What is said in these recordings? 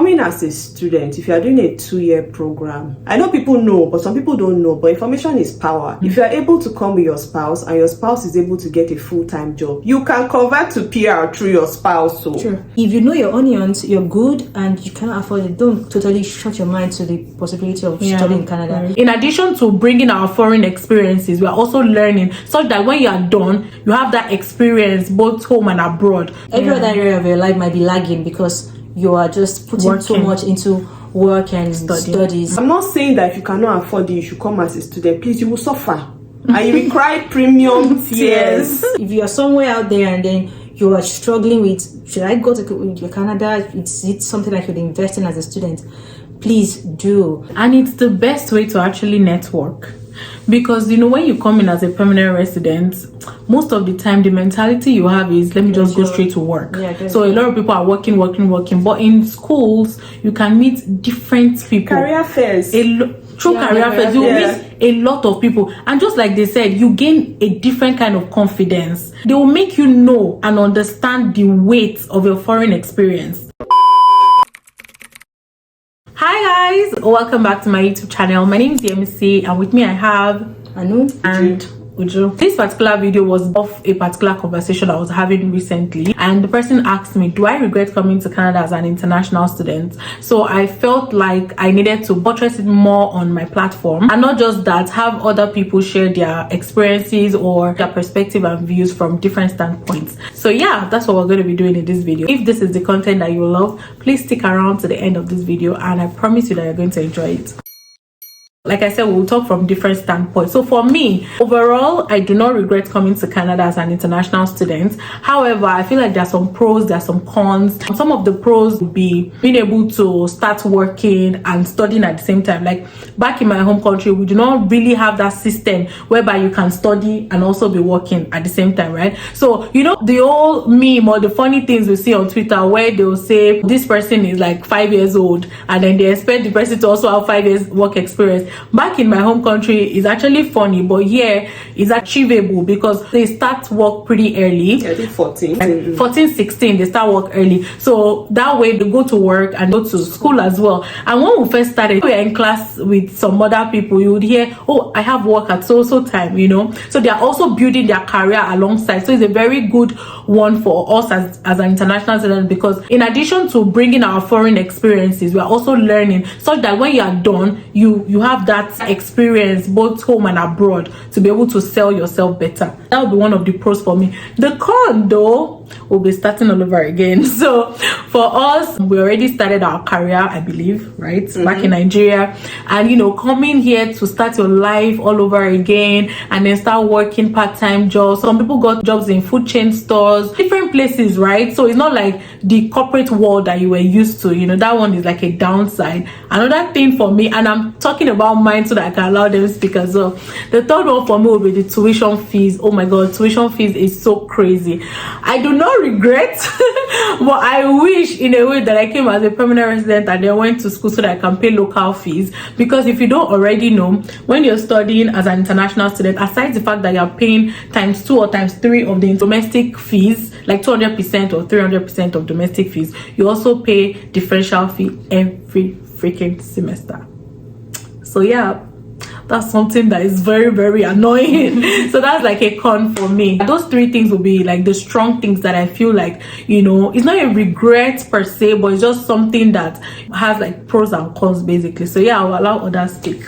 coming as a student, if you are doing a 2-year program, I know people know, but some people don't know, but information is power. If you are able to come with your spouse and your spouse is able to get a full-time job, you can convert to PR through your spouse. So sure. If you know your onions, you're good and you cannot afford it, don't totally shut your mind to the possibility of studying in Canada. In addition to bringing our foreign experiences, we are also learning such that when you are done, you have that experience both home and abroad. Every other area of your life might be lagging because you are just putting so much into work and studies. I'm not saying that if you cannot afford it, you should come as a student. Please, you will suffer. And you will cry premium tears. If you are somewhere out there and then you are struggling with, should I go to Canada? It's something I should invest in as a student. Please do. And it's the best way to actually network. Because when you come in as a permanent resident, most of the time the mentality you have is, let me just go straight to work. So a lot of people are working. But in schools, you can meet different people. Career fairs. Through career fairs, you meet a lot of people. And just like they said, you gain a different kind of confidence. They will make you know and understand the weight of your foreign experience. Hi guys, welcome back to my YouTube channel. My name is Yemisi and with me I have Anu and Uju. This particular video was of a particular conversation I was having recently, and the person asked me, do I regret coming to Canada as an international student? So I felt like I needed to buttress it more on my platform, and not just that, have other people share their experiences or their perspective and views from different standpoints. So yeah, that's what we're going to be doing in this video. If this is the content that you love, please stick around to the end of this video and I promise you that you're going to enjoy it. Like I said, we'll talk from different standpoints. So for me, overall, I do not regret coming to Canada as an international student. However, I feel like there are some pros, there are some cons. Some of the pros would be being able to start working and studying at the same time. Like back in my home country, we do not really have that system whereby you can study and also be working at the same time, right? So, the old meme or the funny things we see on Twitter where they'll say this person is like 5 years old and then they expect the person to also have 5 years work experience. Back in my home country is actually funny, but here is achievable because they start work pretty early. I think 14, 16 they start work early, so that way they go to work and go to school as well. And when we first started, we were in class with some other people, you would hear, oh, I have work at so time, so they are also building their career alongside. So it's a very good one for us as an international student, because in addition to bringing our foreign experiences, we are also learning such that when you are done, you have that experience both home and abroad to be able to sell yourself better. That would be one of the pros for me. The con though, we'll be starting all over again. So for us, we already started our career, I believe, right? Back in Nigeria, and coming here to start your life all over again and then start working part-time jobs. Some people got jobs in food chain stores, different places, right? So it's not like the corporate world that you were used to, that one is like a downside. Another thing for me, and I'm talking about mine so that I can allow them to speak as well. The third one for me would be the tuition fees. Oh my god, tuition fees is so crazy. I do not regret but I wish in a way that I came as a permanent resident and then went to school so that I can pay local fees. Because if you don't already know, when you're studying as an international student, aside the fact that you're paying ×2 or ×3 of the domestic fees, like 200% or 300% of domestic fees, you also pay differential fee every freaking semester. So yeah, that's something that is very annoying. So that's like a con for me. Those three things will be like the strong things that I feel like, it's not a regret per se, but it's just something that has like pros and cons basically. So yeah, I'll allow others speak.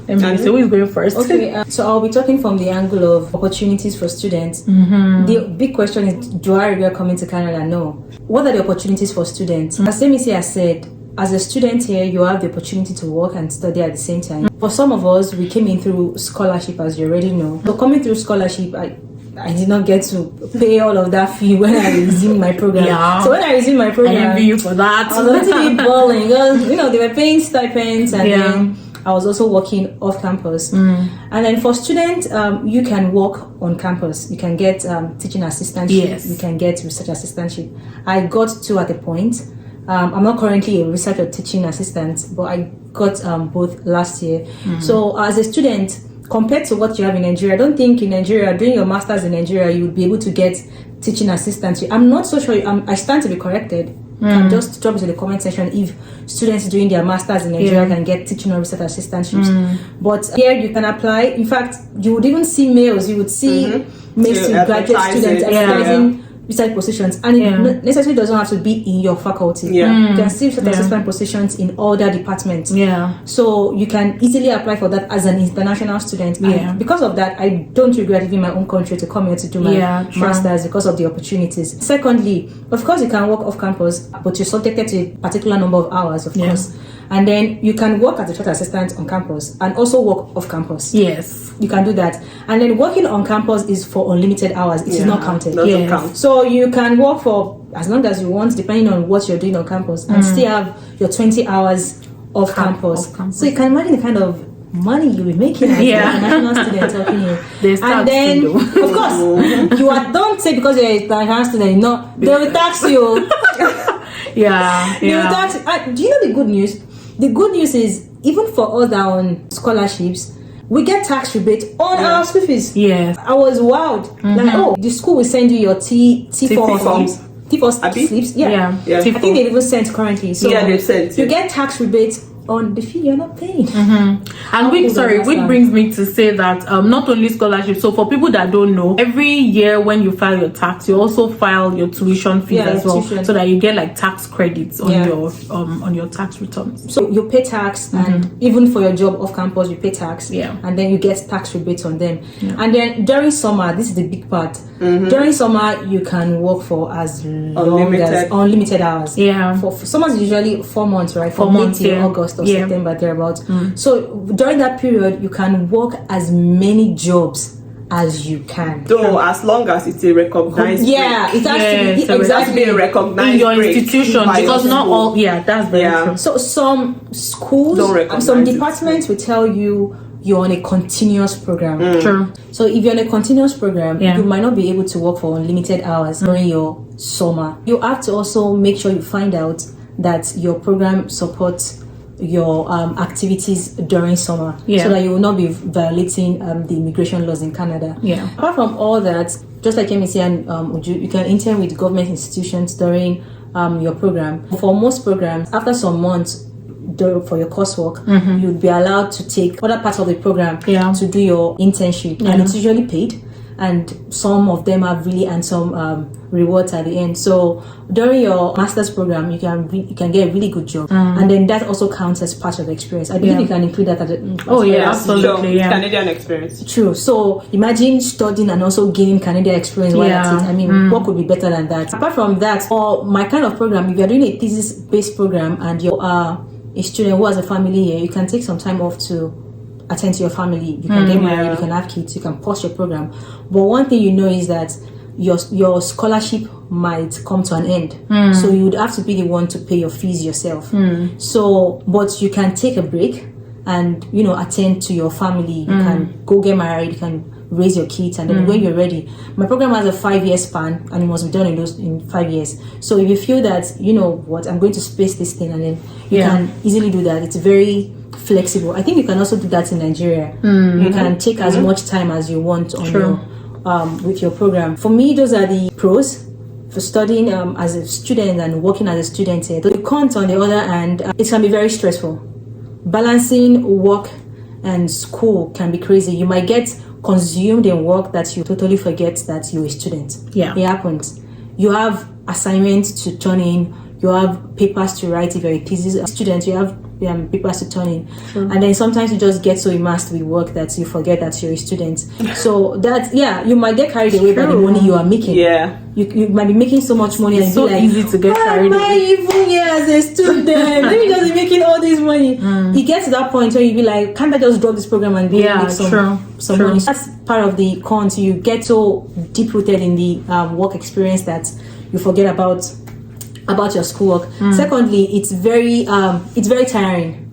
Let me see who is going first. Okay, so I'll be talking from the angle of opportunities for students. The big question is, do I regret coming to Canada? No. What are the opportunities for students? As Yemisi has said, as a student here, you have the opportunity to work and study at the same time. For some of us, we came in through scholarship, as you already know. So coming through scholarship, I did not get to pay all of that fee when I resumed my program. So when I resumed my program, I envy you for that. I was a little bit balling because they were paying stipends, and then I was also working off campus. And then for students, you can work on campus. You can get teaching assistantship. You can get research assistantship. I got two at a point. I'm not currently a research or teaching assistant, but I got both last year. So as a student, compared to what you have in Nigeria, I don't think in Nigeria, doing your master's in Nigeria, you would be able to get teaching assistantship. I'm not so sure. I stand to be corrected. can just drop into the comment section if students doing their masters in Nigeria can get teaching or research assistantships. But here you can apply. In fact, you would even see mails. You would see mails to graduate students advertising research positions, and it necessarily doesn't have to be in your faculty. You can still set assistant positions in other departments. So you can easily apply for that as an international student. And because of that, I don't regret leaving my own country to come here to do my masters because of the opportunities. Secondly, of course, you can work off campus, but you're subjected to a particular number of hours, of course. And then you can work as a research assistant on campus and also work off campus. Yes, you can do that. And then working on campus is for unlimited hours. It is not counted. Doesn't count. So you can work for as long as you want, depending on what you're doing on campus, and still have your 20 hours off campus. So you can imagine the kind of money you'll be making as an international student talking here. And then, of course, don't say because you're an international student, no, they will tax you. They will tax. Do you know the good news? The good news is, even for us that are on scholarships, we get tax rebate on our school fees. I was wowed. Like, the school will send you your T4 forms. T4 slips. I think they've even sent currently. So they've sent. You get tax rebates on the fee you're not paying. And which brings me to say that not only scholarships, so for people that don't know, every year when you file your tax, you also file your tuition fees as well, so that you get like tax credits on your tax returns. So you pay tax, and even for your job off campus you pay tax, and then you get tax rebates on them. And then during summer, this is the big part, during summer you can work for as long as unlimited hours. For summer is usually 4 months, right? From May till August or September, thereabouts. So during that period you can work as many jobs as you can. Though as long as it's a recognized it has to be exactly recognized in your institution, because not all that's very true. So some schools, some departments will tell you you're on a continuous program. So if you're on a continuous program, you might not be able to work for unlimited hours during your summer. You have to also make sure you find out that your program supports your activities during summer, so that you will not be violating the immigration laws in Canada. Apart from all that, just like Yemisi and Uju, you can intern with government institutions during your program. For most programs, after some months for your coursework, you'd be allowed to take other parts of the program to do your internship, and it's usually paid. And some of them have really handsome rewards at the end. So during your master's program, you can get a really good job, and then that also counts as part of the experience. I believe you can include that as absolutely, Canadian experience. True. So imagine studying and also gaining Canadian experience while at it. I mean, what could be better than that? Apart from that, for my kind of program, if you're doing a thesis-based program and you're a student who has a family here, you can take some time off to attend to your family. You can get married, you can have kids, you can pause your program. But one thing you know is that your scholarship might come to an end, so you would have to be the one to pay your fees yourself. So, but you can take a break and attend to your family. You can go get married, you can raise your kids, and then when you're ready, my program has a 5-year span and it must be done in 5 years. So if you feel that I'm going to space this thing, and then you can easily do that. It's very flexible. I think you can also do that in Nigeria. You can take as much time as you want on your with your program. For me, those are the pros for studying as a student and working as a student here. The cons, on the other hand, it can be very stressful. Balancing work and school can be crazy. You might get consumed in work that you totally forget that you're a student. It happens. You have assignments to turn in, you have papers to write. If you're a thesis student, you have papers to turn in, and then sometimes you just get so immersed with work that you forget that you're a student. So that you might get carried away by the money you are making. You might be making so much money, it's so easy to get carried away. Why am I even here as a student? Let me just be making all this money. You get to that point where you be like, can't I just drop this program and make some money? That's part of the cons. You get so deep rooted in the work experience that you forget about your schoolwork. Secondly, it's very tiring,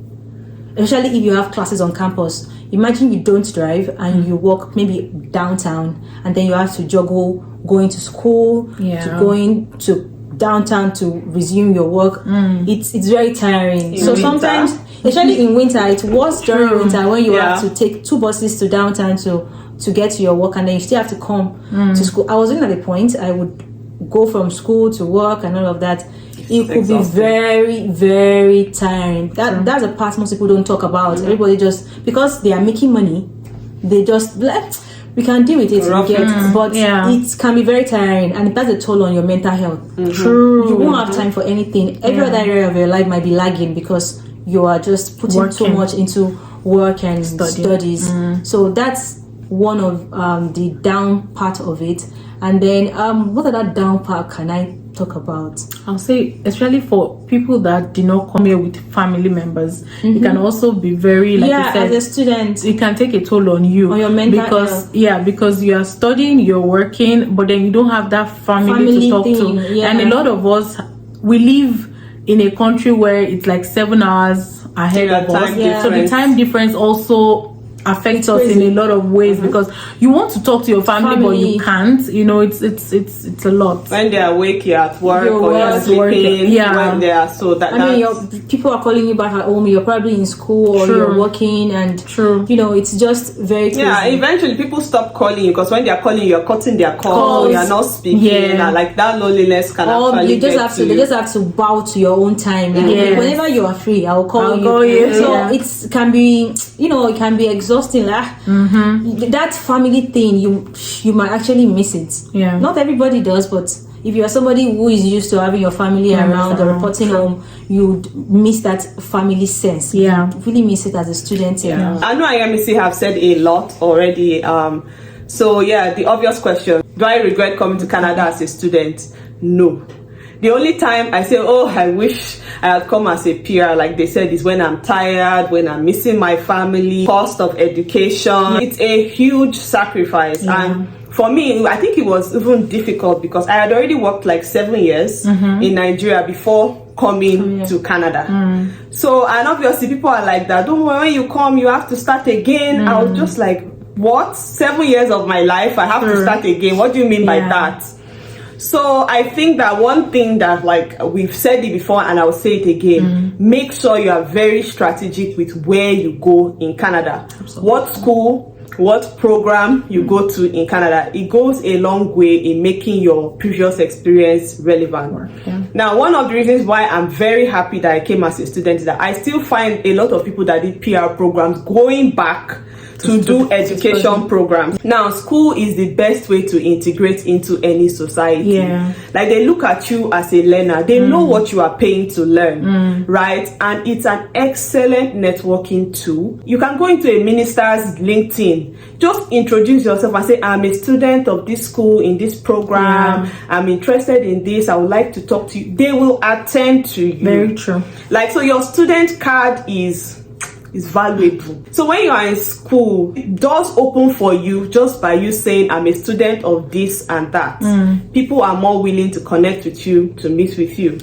especially if you have classes on campus. Imagine you don't drive and you walk maybe downtown, and then you have to juggle going to school to going to downtown to resume your work. It's very tiring. So sometimes, especially in winter, it's worse during winter when you have to take 2 buses to downtown to get to your work, and then you still have to come to school. I was at the point I would go from school to work and all of that. it could be very, very tiring. That's a part most people don't talk about. Everybody just, because they are making money, they just we can deal with it, but it can be very tiring, and it has a toll on your mental health. True. You won't have time for anything. Every other area of your life might be lagging because you are just putting so much into work and studies. So that's one of the down part of it. And then what other down part can I talk about? I'll say, especially for people that did not come here with family members, it can also be very, like you said, as a student, it can take a toll on you, on your mental health. Because you are studying, you're working, but then you don't have that family to talk to. And a lot of us, we live in a country where it's like 7 hours ahead of us. So the time difference also affects us in a lot of ways, because you want to talk to your family but you can't. It's a lot. When they're awake, you're at work, or you're sleeping. When they are, so that people are calling you back at home, you're probably in school or you're working, and it's just very crazy. Eventually people stop calling you, because when they're calling you, you're cutting their calls, you're not speaking, and like that loneliness can actually they just have to bow to your own time. Whenever you are free, I'll call you. So it can be exhausting. That family thing, you might actually miss it. Not everybody does, but if you are somebody who is used to having your family around or reporting home, you'd miss that family sense. Really miss it as a student. I know Yemisi have said a lot already. So the obvious question: do I regret coming to Canada as a student? No. The only time I say, I wish I had come as a PR, like they said, is when I'm tired, when I'm missing my family, cost of education. It's a huge sacrifice. And for me, I think it was even difficult because I had already worked like 7 years in Nigeria before coming to Canada. So, and obviously people are like that. Don't worry, when you come, you have to start again. I was just like, what? 7 years of my life, I have to start again? What do you mean by that? So I think that one thing that, like we've said it before and I'll say it again, make sure you are very strategic with where you go in Canada. What school, what program you go to in Canada. It goes a long way in making your previous experience relevant. Now, one of the reasons why I'm very happy that I came as a student is that I still find a lot of people that did PR programs going back to do education programs. Now, school is the best way to integrate into any society. Like, they look at you as a learner. They know what you are paying to learn, right? And it's an excellent networking tool. You can go into a minister's LinkedIn, just introduce yourself and say, I'm a student of this school in this program. I'm interested in this. I would like to talk to you. They will attend to you. Very true. Like, so your student card is valuable. So when you are in school, doors open for you just by you saying, I'm a student of this and that. People are more willing to connect with you, to meet with you.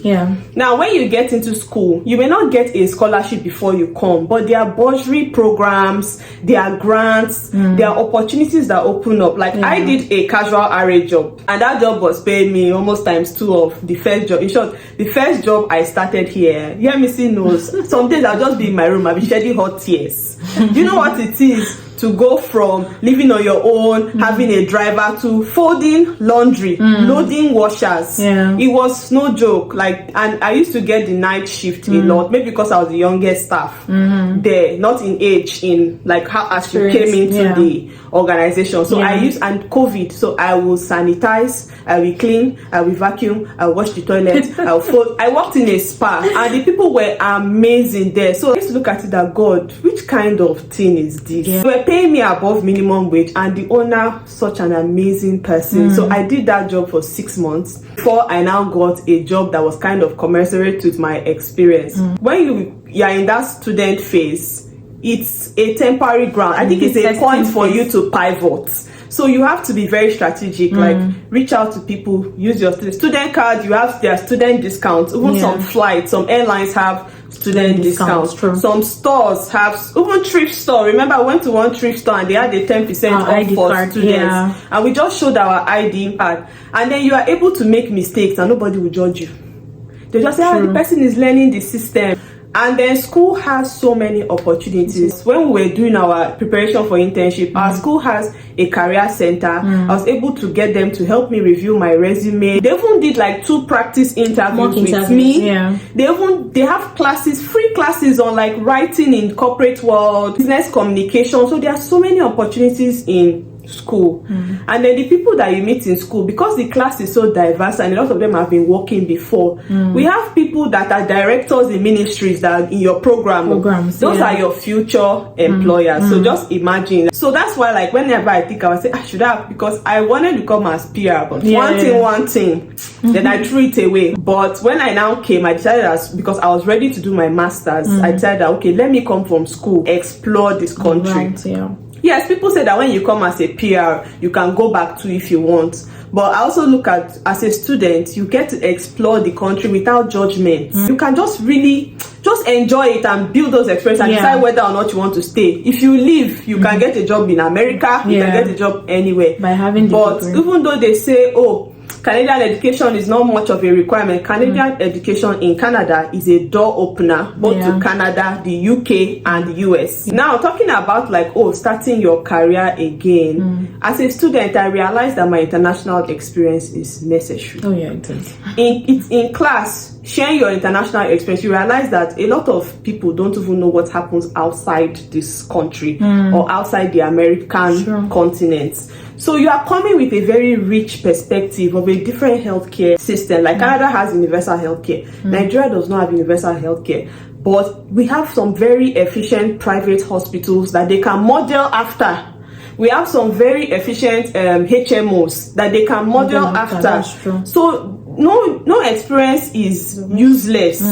Now, when you get into school, you may not get a scholarship before you come, but there are bursary programs, there are grants, there are opportunities that open up. Like, I did a casual RA job, and that job was paying me almost ×2 of the first job. In short, the first job I started here, Yemisi knows, some days I'll just be in my room, I'll be shedding hot tears. Do you know what it is to go from living on your own, having a driver, to folding laundry, loading washers? It was no joke. Like, and I used to get the night shift a lot, maybe because I was the youngest staff there, not in age, in like how as you came into the organization. So I used, and COVID, so I will sanitize, I will clean, I will vacuum, I will wash the toilet, I will fold. I worked in a spa, and the people were amazing there. So I used to look at it that, God, which kind of thing is this? They were paying me above minimum wage, and the owner, such an amazing person. So I did that job for 6 months before I now got a job that was kind of commensurate with my experience. When you are in that student phase, it's a temporary ground. I think it's a point for you to pivot. So you have to be very strategic, like reach out to people, use your student card, you have their student discounts, even some flights, some airlines have student discounts. Some stores have, even thrift store. Remember, I went to one thrift store and they had a 10% off for students. And we just showed our ID card. And then you are able to make mistakes and nobody will judge you. They just say, the person is learning the system. And then school has so many opportunities. When we were doing our preparation for internship, our school has a career center. I was able to get them to help me review my resume. They even did like 2 practice interviews with me. They have classes, free classes on like writing in corporate world, business communication. So there are so many opportunities in school. And then the people that you meet in school, because the class is so diverse and a lot of them have been working before, we have people that are directors in ministries that are in your programs. Those are your future employers. So just imagine. So that's why, like, whenever I think, I would say, I should have, because I wanted to come as PR, but one thing, then I threw it away. But when I now came, I decided, because I was ready to do my master's, I decided that, okay, let me come from school, explore this country. Yes, people say that when you come as a PR, you can go back to if you want. But I also look at, as a student, you get to explore the country without judgment. You can just really just enjoy it and build those experiences and decide whether or not you want to stay. If you leave, you can get a job in America, you can get a job anywhere. By having but even though they say, oh, Canadian education is not much of a requirement, Canadian education in Canada is a door opener both to Canada, the UK and the US. Now, talking about like, starting your career again, as a student, I realized that my international experience is necessary. It is. In class, sharing your international experience, you realize that a lot of people don't even know what happens outside this country or outside the American continent. So you are coming with a very rich perspective of a different healthcare system. Like Canada has universal healthcare. Nigeria does not have universal healthcare. But we have some very efficient private hospitals that they can model after. We have some very efficient HMOs that they can model after. That's true. So no experience is useless.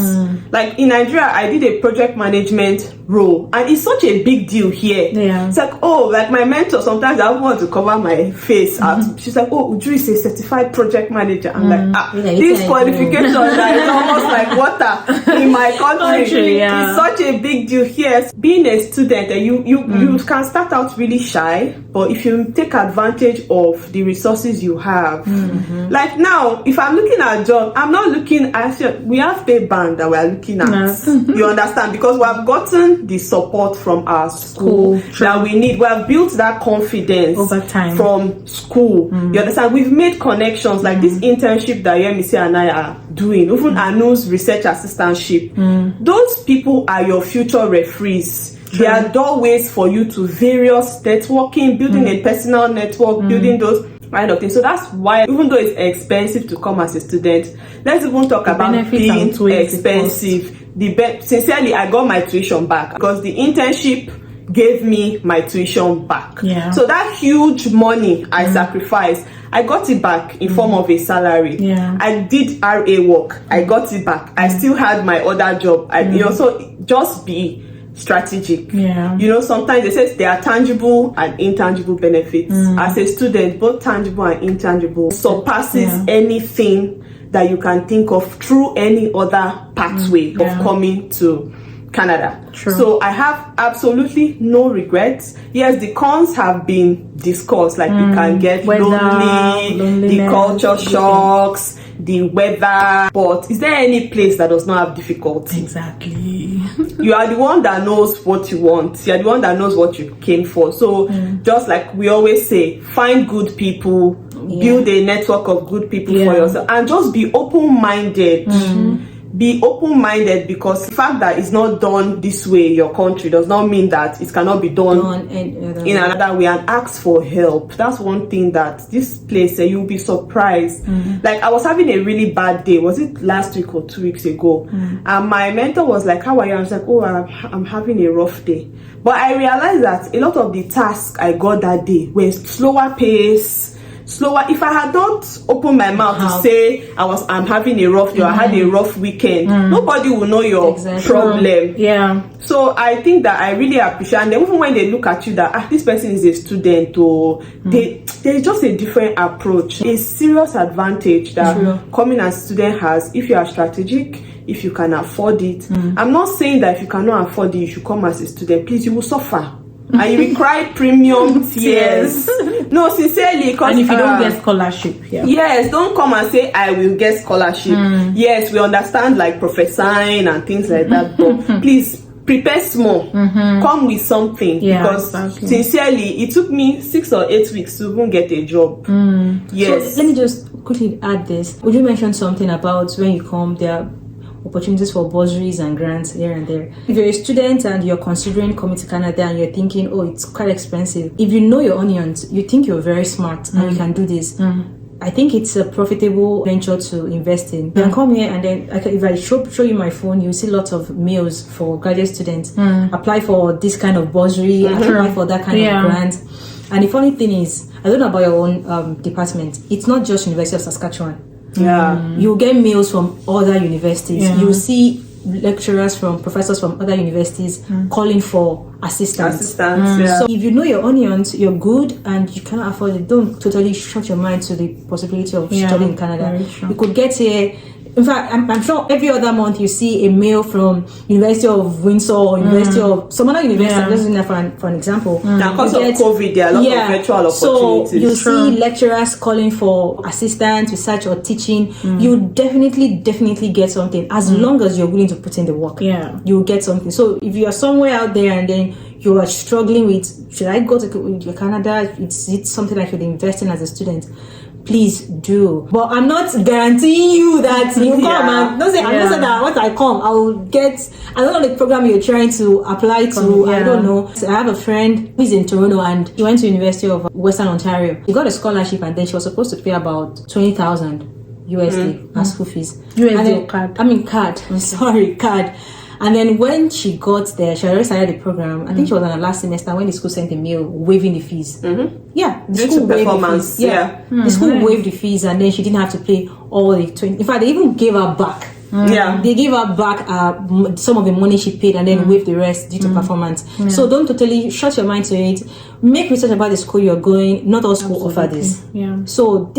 Like in Nigeria, I did a project management role, and it's such a big deal here. It's like, like my mentor, sometimes I want to cover my face out. She's like, Uju is a certified project manager. I'm like, this qualification that is almost like water in my country. It's such a big deal here. Being a student, you can start out really shy, but if you take advantage of the resources you have, like now, if I'm looking at a job, I'm not looking at, we have pay band that we're looking at. You understand? Because we have gotten the support from our school that we need. We have built that confidence over time from school. You understand? We've made connections, like this internship that Yemisi and I are doing, even Anu's research assistantship. Those people are your future referees. They are doorways for you to various networking, building a personal network, building those kind of things. So that's why, even though it's expensive to come as a student, let's even talk about being expensive. Sincerely, I got my tuition back because the internship gave me my tuition back. So that huge money I sacrificed, I got it back in form of a salary. I did RA work, I got it back. I still had my other job. So just be strategic. Sometimes they say there are tangible and intangible benefits. As a student, both tangible and intangible surpasses anything that you can think of through any other pathway of coming to Canada. So I have absolutely no regrets. Yes, the cons have been discussed, like you can get lonely, the culture shocks, the weather, but is there any place that does not have difficulty? Exactly. You are the one that knows what you want. You are the one that knows what you came for. So just like we always say, find good people, build a network of good people for yourself, and just be open-minded. Be open-minded, because the fact that it's not done this way in your country does not mean that it cannot be done in another way. And ask for help. That's one thing that this place, you'll be surprised. Like I was having a really bad day. Was it last week or 2 weeks ago? And my mentor was like, how are you? I was like, I'm having a rough day. But I realized that a lot of the tasks I got that day were slower pace, slower. If I had not opened my mouth to say I'm having a rough day, I had a rough weekend, nobody will know your problem. So I think that I really appreciate, and even when they look at you that this person is a student, or there's just a different approach. A serious advantage that coming as student has, if you are strategic, if you can afford it. I'm not saying that if you cannot afford it, you should come as a student. Please, you will suffer. and you will cry premium tears. No, sincerely, because and if you don't get scholarship, yes, don't come and say I will get scholarship. Yes, we understand like prophesying and things like that, but please prepare small. Come with something, because sincerely, it took me 6 or 8 weeks to even get a job. Yes. So let me just quickly add this. Would you mention something about when you come there? Opportunities for bursaries and grants here and there. If you're a student and you're considering coming to Canada and you're thinking, oh, it's quite expensive, if you know your onions, you think you're very smart and you can do this, I think it's a profitable venture to invest in. You can come here and then, if I show you my phone, you see lots of mails for graduate students. Apply for this kind of bursary, apply for that kind of grant. And the funny thing is, I don't know about your own department, it's not just University of Saskatchewan. You get mails from other universities. You see lecturers professors from other universities calling for assistance. So if you know your onions, you're good and you cannot afford it, don't totally shut your mind to the possibility of studying in Canada. You could get here. In fact, I'm sure every other month you see a mail from University of Windsor or University of some other university. I'm just using that for an example. Now, because of COVID, there are a lot of virtual opportunities. So you see lecturers calling for assistance, research, or teaching. You definitely get something as long as you're willing to put in the work. You'll get something. So if you are somewhere out there and then you are struggling with, should I go to Canada? It's something I should invest in as a student. Please do. But I'm not guaranteeing you that you come and don't say, I'm not saying that once I come, I will get, I don't know the program you're trying to apply to, I don't know. So I have a friend who's in Toronto and he went to University of Western Ontario. He got a scholarship and then she was supposed to pay about 20,000 USD as school fees. USD or card? I mean card. Sorry, card. And then when she got there, she already started the program. I think she was on her last semester when the school sent a mail waiving the fees. The school waived the fees. The school waived the fees, and then she didn't have to pay all the 20. In fact, they even gave her back. They gave her back some of the money she paid and then waive the rest due to performance. So don't totally shut your mind to it. Make research about the school you're going. Not all schools offer this. So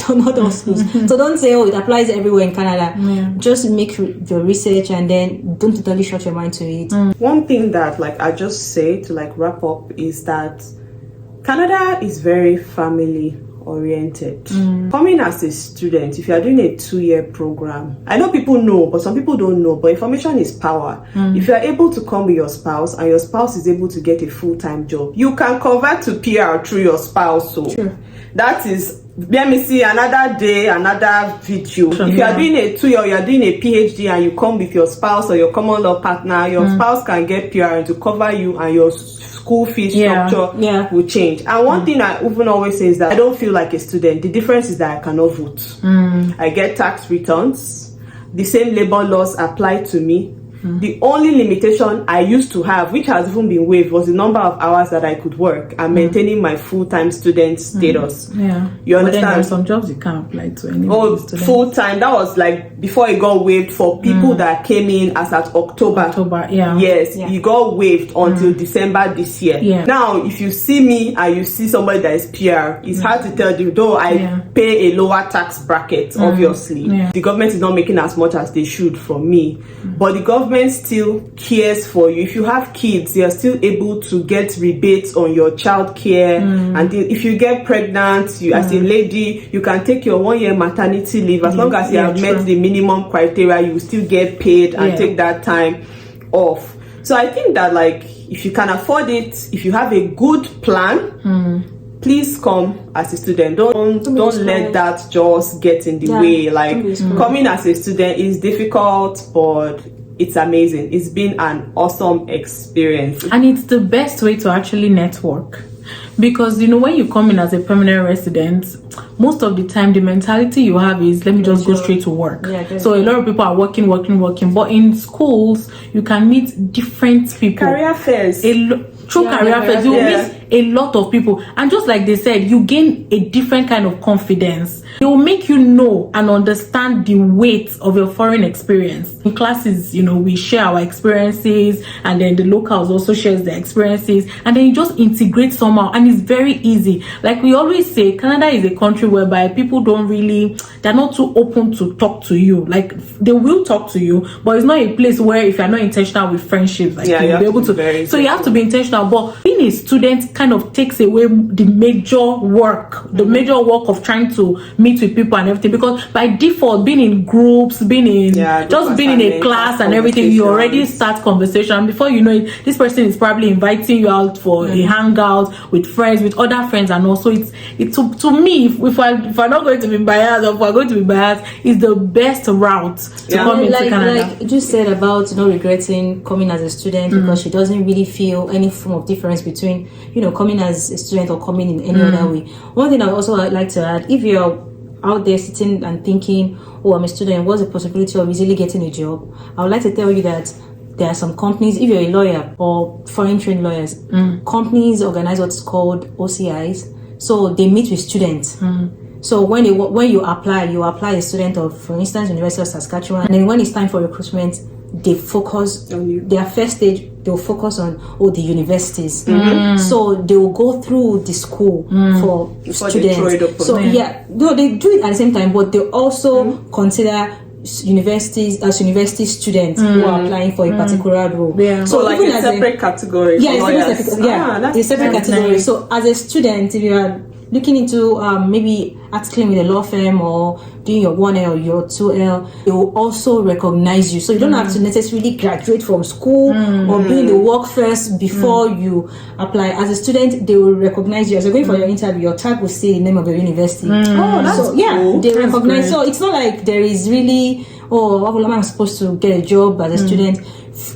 not all schools. So don't say, oh, it applies everywhere in Canada. Just make your research and then don't totally shut your mind to it. One thing that I just say to wrap up is that Canada is very family oriented. Coming as a student, if you are doing a 2-year program, I know people know, but some people don't know, but information is power. If you are able to come with your spouse and your spouse is able to get a full-time job, you can convert to PR through your spouse. So that is Yemisi, another day, another video. If you are doing a 2-year, you are doing a PhD and you come with your spouse or your common law partner, your spouse can get PR to cover you and your school fee structure will change. And one thing I even always say is that I don't feel like a student. The difference is that I cannot vote. I get tax returns. The same labor laws apply to me. The only limitation I used to have, which has even been waived, was the number of hours that I could work and maintaining my full-time student status. You understand? But then there are some jobs you can't apply to anymore. Full-time. That was before it got waived for people that came in as at October. Yes, it got waived until December this year. Now, if you see me and you see somebody that is PR, it's hard to tell you, though I pay a lower tax bracket, obviously. The government is not making as much as they should from me. But the government still cares for you. If you have kids, they are still able to get rebates on your child care. And if you get pregnant, as a lady, you can take your 1-year maternity leave. As long as you have met the minimum criteria, you will still get paid and take that time off. So I think that if you can afford it, if you have a good plan, please come as a student. Don't let that just get in the way. Coming as a student is difficult, but it's amazing. It's been an awesome experience. And it's the best way to actually network. Because, when you come in as a permanent resident, most of the time, the mentality you have is, let me just go straight to work. So a lot of people are working. But in schools, you can meet different people. Career fairs. Through career fairs, you meet a lot of people. And just like they said, you gain a different kind of confidence. It will make you know and understand the weight of your foreign experience. In classes, you know, we share our experiences, and then the locals also shares their experiences, and then you just integrate somehow, and it's very easy. Like we always say, Canada is a country whereby people don't really, they're not too open to talk to you. Like they will talk to you, but it's not a place where if you're not intentional with friendships, like you'll be able to. So you have to be intentional. But being a student kind of takes away the major work, of trying to meet with people and everything, because by default, being in groups, being in just being in a class and everything, you already start conversation. Before you know it, this person is probably inviting you out for a hangout with friends, with other friends, and also it's to me, if we're not going to be biased, or if we're going to be biased, it's the best route to come into Canada. Like you just said about not regretting coming as a student because she doesn't really feel any form of difference between, you know, coming as a student or coming in any other way. One thing I would also like to add, if you're out there sitting and thinking, oh, I'm a student, what's the possibility of easily getting a job? I would like to tell you that there are some companies, if you're a lawyer or foreign trained lawyers, companies organize what's called OCIs. So they meet with students. So when you apply a student of, for instance, University of Saskatchewan, and then when it's time for recruitment, they focus on you. Their first stage, they'll focus on the universities. So they will go through the school for students. So they do it at the same time, but they also consider universities as university students who are applying for a particular role. So like a separate category. It's a separate category. Nice. So as a student, if you are looking into maybe articling with a law firm or doing your 1L or your 2L, they will also recognize you. So you don't have to necessarily graduate from school or be in the work first before you apply. As a student, they will recognize you. As you're going for your interview, your tag will say the name of your university. Oh, that's cool. They recognize. So it's not like there is really, how am I supposed to get a job as a student?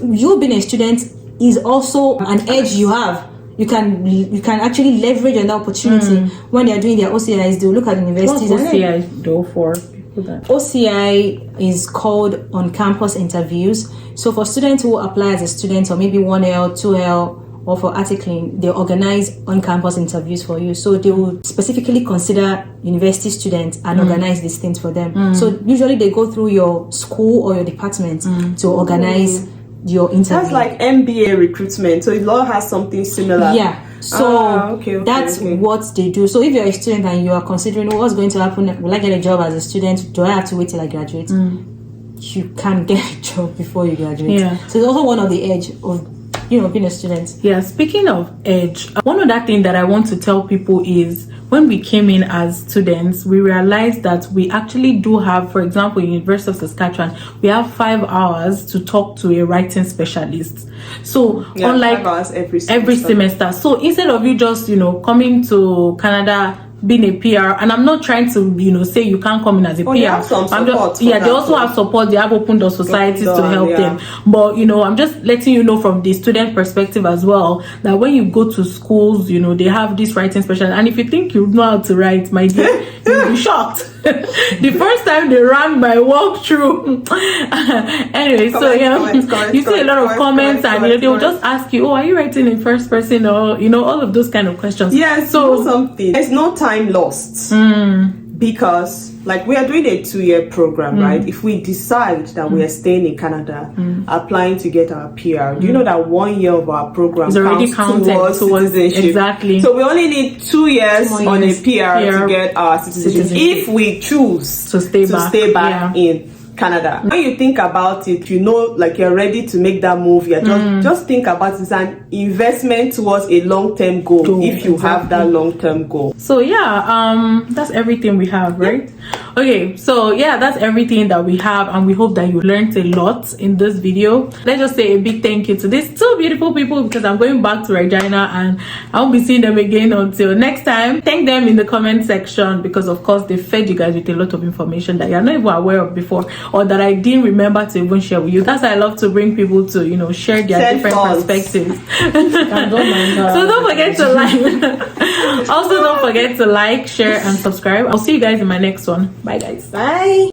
You being a student is also an edge you have. You can actually leverage an opportunity when they are doing their OCIs. They'll look at universities. What's OCI though for people that? OCI is called on-campus interviews. So for students who apply as a student or maybe 1L, 2L, or for articling, they organize on-campus interviews for you. So they will specifically consider university students and organize these things for them. So usually they go through your school or your department to organize your interview. That's like MBA recruitment. So law has something similar. So that's what they do. So if you're a student and you are considering what's going to happen, will I get a job as a student? Do I have to wait till I graduate? You can get a job before you graduate. So it's also one of the edge of being a student. Speaking of edge, one other thing that I want to tell people is when we came in as students, we realized that we actually do have, for example, in University of Saskatchewan, we have 5 hours to talk to a writing specialist. So unlike 5 hours every semester. So instead of you just coming to Canada being a PR, and I'm not trying to say you can't come in as a PR. They have some support. They also have support. They have opened door societies to help them. But I'm just letting you know from the student perspective as well that when you go to schools, they have this writing special. And if you think you know how to write, my dear, you'll be shocked. The first time they ran my walkthrough. Anyway, you see a lot of comments, and they will just ask you, are you writing in first person, or all of those kind of questions. So something. There's no time lost because like we are doing a 2-year program, right? If we decide that we are staying in Canada, applying to get our PR, do you know that 1 year of our program is already counted towards citizenship? Exactly. So we only need 2 years on a PR to get our citizenship if we choose to stay back in Canada. When you think about it, like you're ready to make that move. You're just think about it as an investment towards a long-term goal if you have that long-term goal. So that's everything we have, right? Okay, so that's everything that we have, and we hope that you learned a lot in this video. Let's just say a big thank you to these 2 beautiful people, because I'm going back to Regina and I won't be seeing them again until next time. Thank them in the comment section, because of course they fed you guys with a lot of information that you're not even aware of before, or that I didn't remember to even share with you. That's why I love to bring people to share their different perspectives. So don't forget to like. Also don't forget to like, share, and subscribe. I'll see you guys in my next one. Bye guys. Bye.